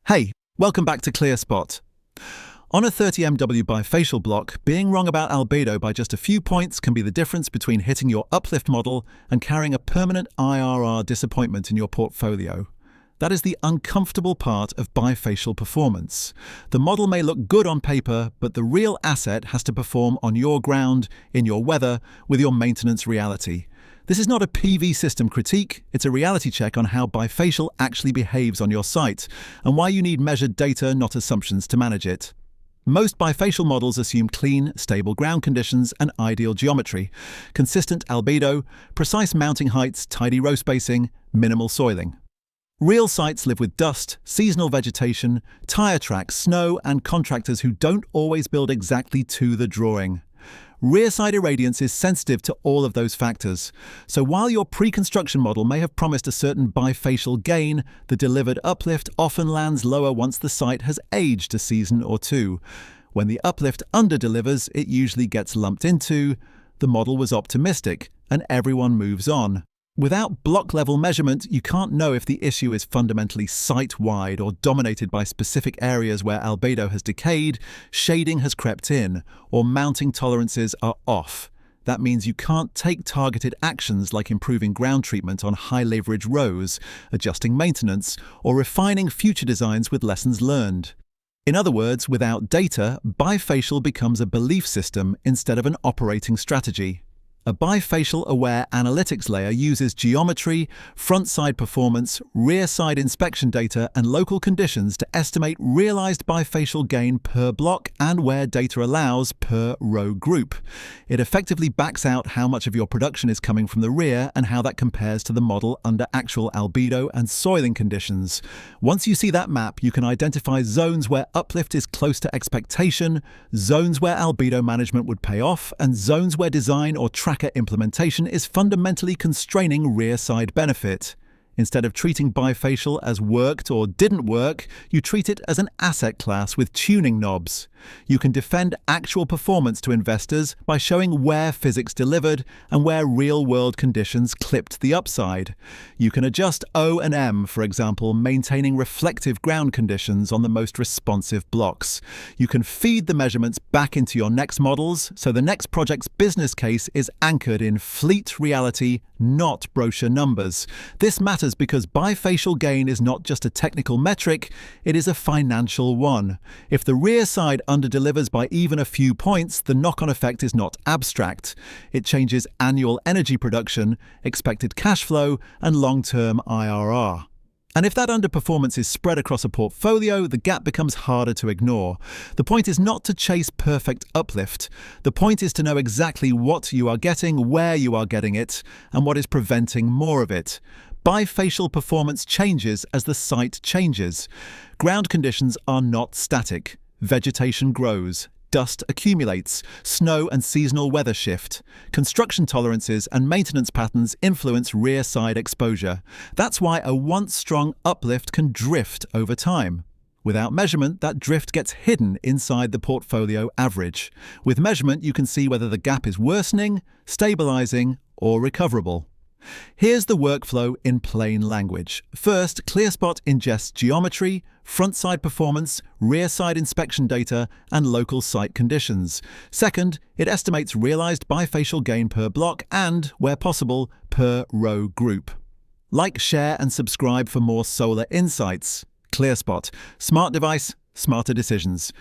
Hey, welcome back to ClearSpot. On a 30 MW bifacial block, being wrong about albedo by just a few points can be the difference between hitting your uplift model and carrying a permanent IRR disappointment in your portfolio. That is the uncomfortable part of bifacial performance. The model may look good on paper, but the real asset has to perform on your ground, in your weather, with your maintenance reality. This is not a PV system critique, it's a reality check on how bifacial actually behaves on your site, and why you need measured data, not assumptions, to manage it. Most bifacial models assume clean, stable ground conditions and ideal geometry, consistent albedo, precise mounting heights, tidy row spacing, minimal soiling. Real sites live with dust, seasonal vegetation, tire tracks, snow, and contractors who don't always build exactly to the drawing. Rear side irradiance is sensitive to all of those factors, so while your pre-construction model may have promised a certain bifacial gain, the delivered uplift often lands lower once the site has aged a season or two. When the uplift under-delivers, it usually gets lumped into the model was optimistic, and everyone moves on. Without block-level measurement, you can't know if the issue is fundamentally site-wide or dominated by specific areas where albedo has decayed, shading has crept in, or mounting tolerances are off. That means you can't take targeted actions like improving ground treatment on high-leverage rows, adjusting maintenance, or refining future designs with lessons learned. In other words, without data, bifacial becomes a belief system instead of an operating strategy. A bifacial-aware analytics layer uses geometry, front-side performance, rear-side inspection data, and local conditions to estimate realized bifacial gain per block and, where data allows, per row group. It effectively backs out how much of your production is coming from the rear and how that compares to the model under actual albedo and soiling conditions. Once you see that map, you can identify zones where uplift is close to expectation, zones where albedo management would pay off, and zones where design or tracker implementation is fundamentally constraining rear-side benefit. Instead of treating bifacial as worked or didn't work, you treat it as an asset class with tuning knobs. You can defend actual performance to investors by showing where physics delivered and where real-world conditions clipped the upside. You can adjust O&M, for example, maintaining reflective ground conditions on the most responsive blocks. You can feed the measurements back into your next models, so the next project's business case is anchored in fleet reality, not brochure numbers. This matters because bifacial gain is not just a technical metric, it is a financial one. If the rear side under-delivers by even a few points, the knock-on effect is not abstract. It changes annual energy production, expected cash flow, and long-term IRR. And if that underperformance is spread across a portfolio, the gap becomes harder to ignore. The point is not to chase perfect uplift. The point is to know exactly what you are getting, where you are getting it, and what is preventing more of it. Bifacial performance changes as the site changes. Ground conditions are not static. Vegetation grows. Dust accumulates, snow and seasonal weather shift. Construction tolerances and maintenance patterns influence rear-side exposure. That's why a once-strong uplift can drift over time. Without measurement, that drift gets hidden inside the portfolio average. With measurement, you can see whether the gap is worsening, stabilizing, or recoverable. Here's the workflow in plain language. First, ClearSpot ingests geometry, front-side performance, rear-side inspection data, and local site conditions. Second, it estimates realized bifacial gain per block and, where possible, per row group. Like, share, and subscribe for more solar insights. ClearSpot. Smart device, smarter decisions.